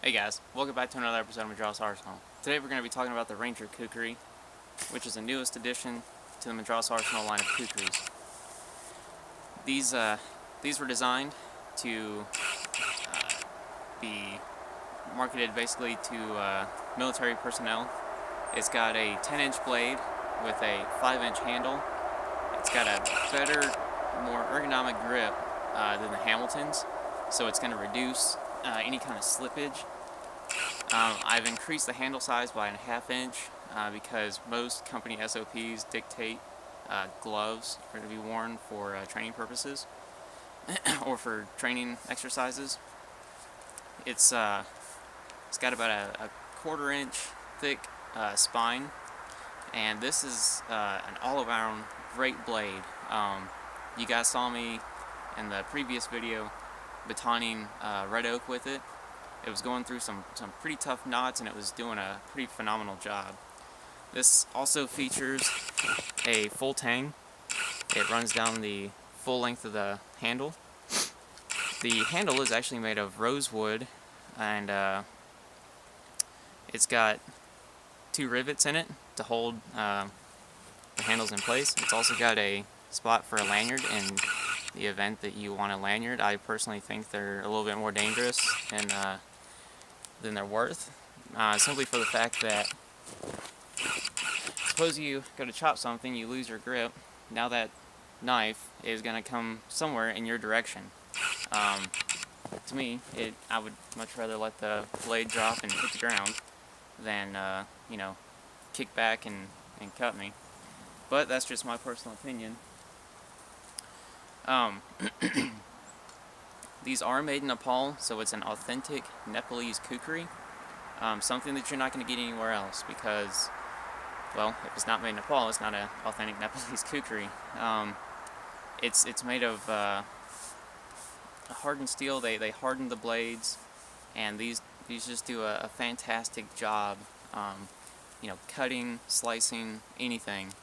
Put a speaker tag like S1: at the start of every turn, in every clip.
S1: Hey guys, welcome back to another episode of Madras Arsenal. Today we're going to be talking about the Ranger Kukri, which is the newest addition to the Madras Arsenal line of kukris. These were designed to be marketed basically to military personnel. It's got a 10-inch blade with a 5-inch handle. It's got a better, more ergonomic grip than the Hamiltons, so it's going to reduce any kind of slippage. I've increased the handle size by a 1/2 inch because most company SOPs dictate gloves are to be worn for training purposes or for training exercises. It's got about a 1/4 inch thick spine, and this is an all-around great blade. You guys saw me in the previous video batoning red oak with it. It was going through some pretty tough knots, and it was doing a pretty phenomenal job. This also features a full tang. It runs down the full length of the handle. The handle is actually made of rosewood, and it's got 2 rivets in it to hold the handles in place. It's also got a spot for a lanyard in the event that you want a lanyard. I personally think they're a little bit more dangerous than they're worth, simply for the fact that suppose you go to chop something, you lose your grip. Now that knife is going to come somewhere in your direction. To me, I would much rather let the blade drop and hit the ground than kick back and cut me. But that's just my personal opinion. These are made in Nepal, so it's an authentic Nepalese kukri, something that you're not going to get anywhere else because, well, if it's not made in Nepal, it's not an authentic Nepalese kukri. It's made of hardened steel. They harden the blades, and these just do a fantastic job, cutting, slicing, anything.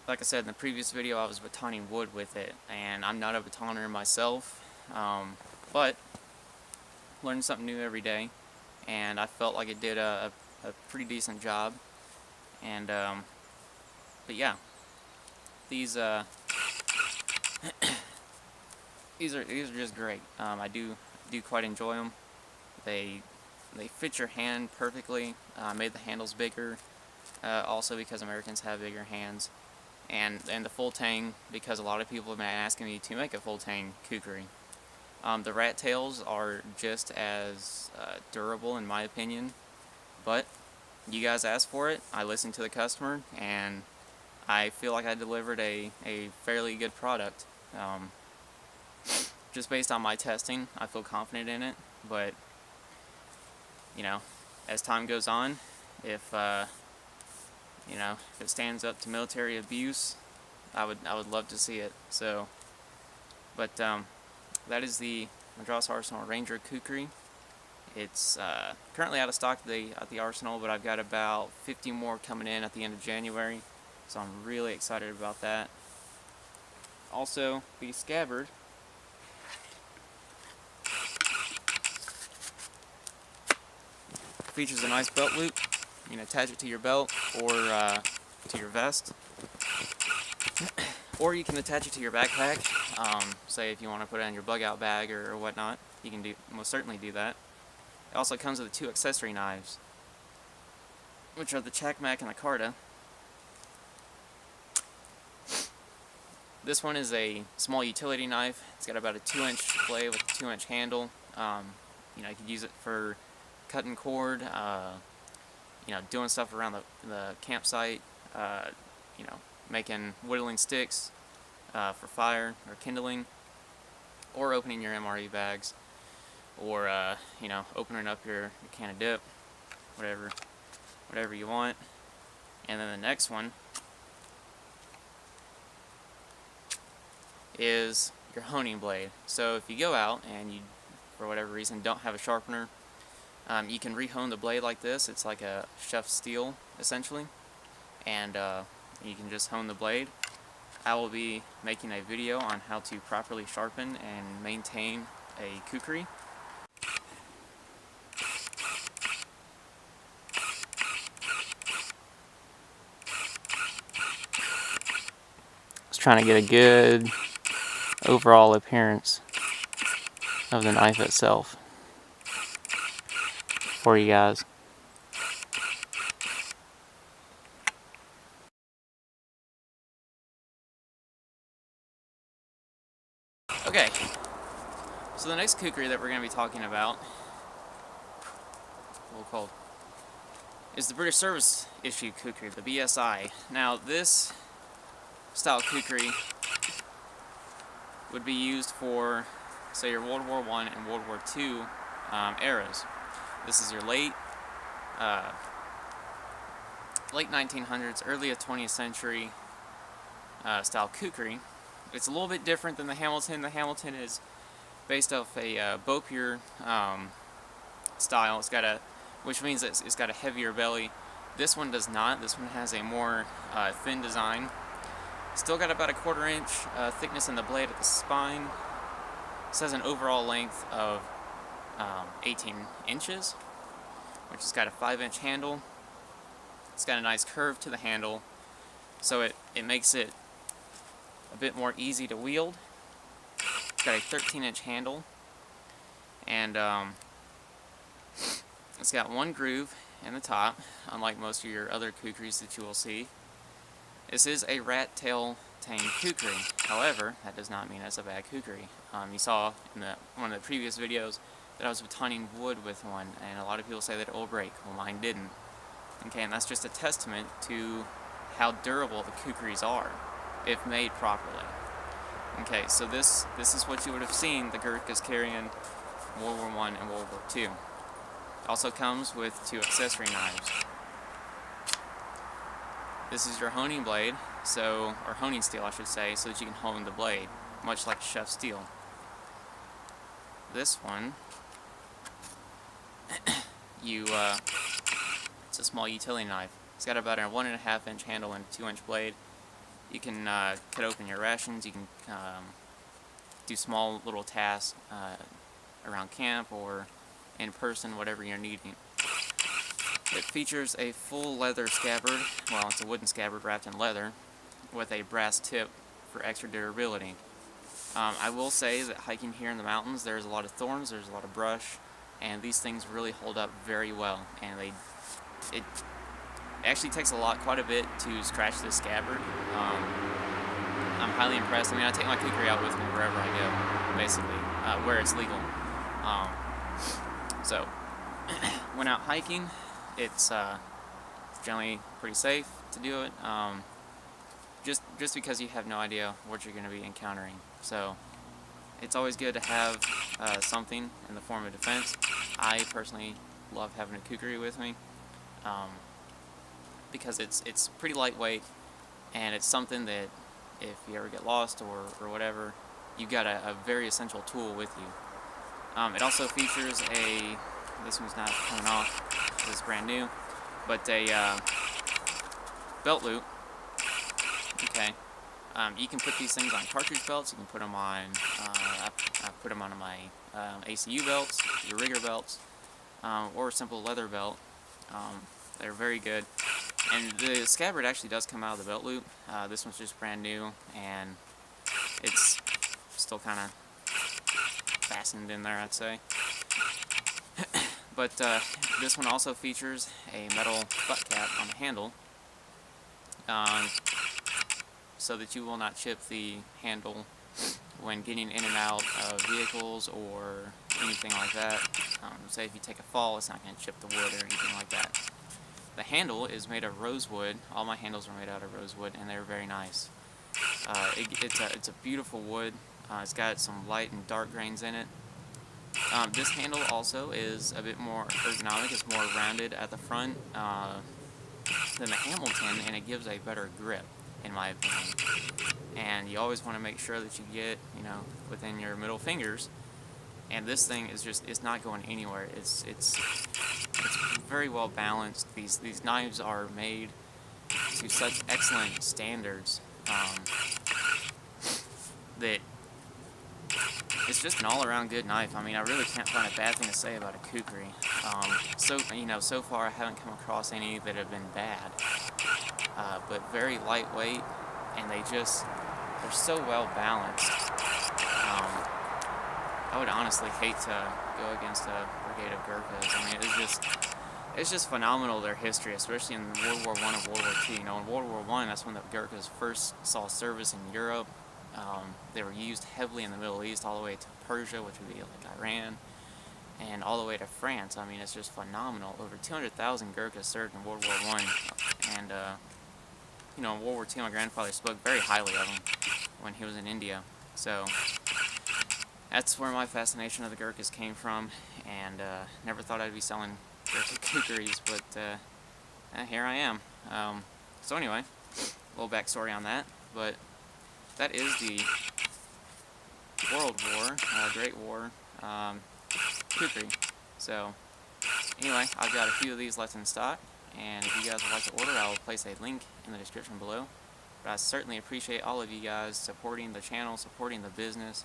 S1: Like I said in the previous video, I was batoning wood with it, and I'm not a batoner myself, but learning something new every day, and I felt like it did a pretty decent job. And but yeah, these are just great. I do quite enjoy them. They fit your hand perfectly. Made the handles bigger, also because Americans have bigger hands. And the full tang, because a lot of people have been asking me to make a full tang kukri. The rat tails are just as durable in my opinion, but you guys asked for it, I listened to the customer, and I feel like I delivered a fairly good product. Just based on my testing, I feel confident in it, but as time goes on, if if it stands up to military abuse, I would love to see it. So, but that is the Madras Arsenal Ranger Kukri. It's currently out of stock at the Arsenal, but I've got about 50 more coming in at the end of January, so I'm really excited about that. Also, the scabbard features a nice belt loop. You can attach it to your belt or to your vest, or you can attach it to your backpack. Say if you want to put it in your bug out bag or whatnot, you can most certainly do that. It also comes with 2 accessory knives, which are the Chakmak and the Karta. This one is a small utility knife. It's got about a 2-inch blade with a 2-inch handle. You could use it for cutting cord, doing stuff around the campsite, making whittling sticks for fire or kindling, or opening your MRE bags, or opening up your can of dip, whatever you want. And then the next one is your honing blade. So if you go out and you, for whatever reason, don't have a sharpener, you can re-hone the blade like this. It's like a chef's steel, essentially, and you can just hone the blade. I will be making a video on how to properly sharpen and maintain a kukri. trying to get a good overall appearance of the knife itself for you guys. Okay, so the next kukri that we're going to be talking about, is the British Service Issue Khukri, the BSI. Now, this style kukri would be used for, say, your World War I and World War II eras. This is your late 1900s, early 20th century style kukri. It's a little bit different than the Hamilton. The Hamilton is based off a Beaupier style. Which means it's got a heavier belly. This one does not. This one has a more thin design. Still got about a 1/4 inch thickness in the blade at the spine. This has an overall length of 18 inches, which has got a 5-inch handle. It's got a nice curve to the handle, so it makes it a bit more easy to wield. It's got a 13-inch handle, and it's got one groove in the top, unlike most of your other kukris that you will see. This is a rat tail tang kukri. However, that does not mean it's a bad kukri. You saw in one of the previous videos that I was batoning wood with one, and a lot of people say that it will break. Well, mine didn't. Okay, and that's just a testament to how durable the kukris are, if made properly. Okay, so this is what you would have seen the Gurkhas carrying World War I and World War II. Also comes with 2 accessory knives. This is your honing blade, or honing steel I should say, so that you can hone the blade, much like a chef's steel. This one, it's a small utility knife. It's got about a 1.5 inch handle and a 2-inch blade. You can cut open your rations, you can do small little tasks around camp or in person, whatever you're needing. It features a full leather scabbard, well, it's a wooden scabbard wrapped in leather, with a brass tip for extra durability. I will say that hiking here in the mountains, there's a lot of thorns, there's a lot of brush, and these things really hold up very well, and it actually takes quite a bit to scratch this scabbard. I'm highly impressed. I mean, I take my kukri out with me wherever I go, basically, where it's legal. So, when out hiking, it's generally pretty safe to do it, just because you have no idea what you're going to be encountering. So, it's always good to have something in the form of defense. I personally love having a kukri with me, because it's pretty lightweight, and it's something that if you ever get lost or whatever, you've got a very essential tool with you. It also features this one's not coming off, this is brand new, but a belt loop. Okay, you can put these things on cartridge belts, you can put them on, I put them on my ACU belts, your rigger belts, or a simple leather belt. They're very good. And the scabbard actually does come out of the belt loop. This one's just brand new, and it's still kind of fastened in there, I'd say. But this one also features a metal butt cap on the handle, so that you will not chip the handle when getting in and out of vehicles or anything like that. Say if you take a fall, it's not going to chip the wood or anything like that. The handle is made of rosewood. All my handles are made out of rosewood, and they're very nice. It's a beautiful wood. It's got some light and dark grains in it. This handle also is a bit more ergonomic. It's more rounded at the front than the Hamilton, and it gives a better grip, in my opinion. And you always want to make sure that you get, within your middle fingers. And this thing is it's not going anywhere. It's very well balanced. These knives are made to such excellent standards that it's just an all-around good knife. I mean, I really can't find a bad thing to say about a kukri. So far I haven't come across any that have been bad, but very lightweight, and they're so well balanced. I would honestly hate to go against a brigade of Gurkhas. I mean, it's just phenomenal, their history, especially in World War I and World War II. You know, in World War I, that's when the Gurkhas first saw service in Europe. They were used heavily in the Middle East, all the way to Persia, which would be like Iran, and all the way to France. I mean, it's just phenomenal. Over 200,000 Gurkhas served in World War I, and you know, in World War II, my grandfather spoke very highly of them when he was in India. So that's where my fascination of the Gurkhas came from, and never thought I'd be selling Ranger Kukris, but here I am. So anyway, a little backstory on that, but that is the World War, Great War, Kukri. So anyway, I've got a few of these left in stock, and if you guys would like to order, I will place a link in the description below. But I certainly appreciate all of you guys supporting the channel, supporting the business.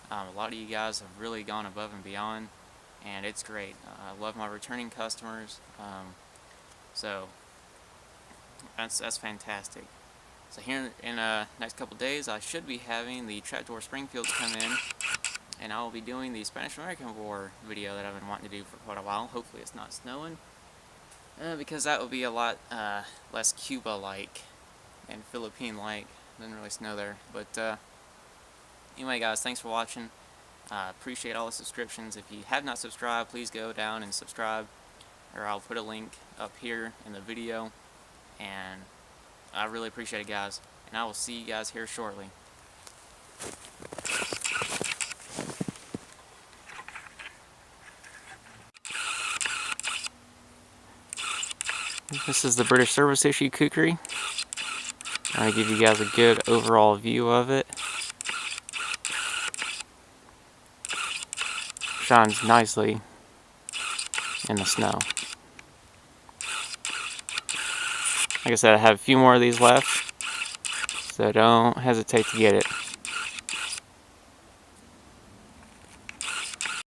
S1: A lot of you guys have really gone above and beyond, and it's great. I love my returning customers, so that's fantastic. So here in next couple days, I should be having the trapdoor Springfields come in, and I will be doing the Spanish-American War video that I've been wanting to do for quite a while. Hopefully it's not snowing, because that would be a lot less Cuba-like and Philippine-like. Doesn't really snow there, but anyway, guys, thanks for watching. Appreciate all the subscriptions. If you have not subscribed, please go down and subscribe, or I'll put a link up here in the video. And I really appreciate it, guys. And I will see you guys here shortly. This is the British Service Issue Khukri. I'll give you guys a good overall view of it. Shines nicely in the snow. Like I said, I have a few more of these left, so don't hesitate to get it.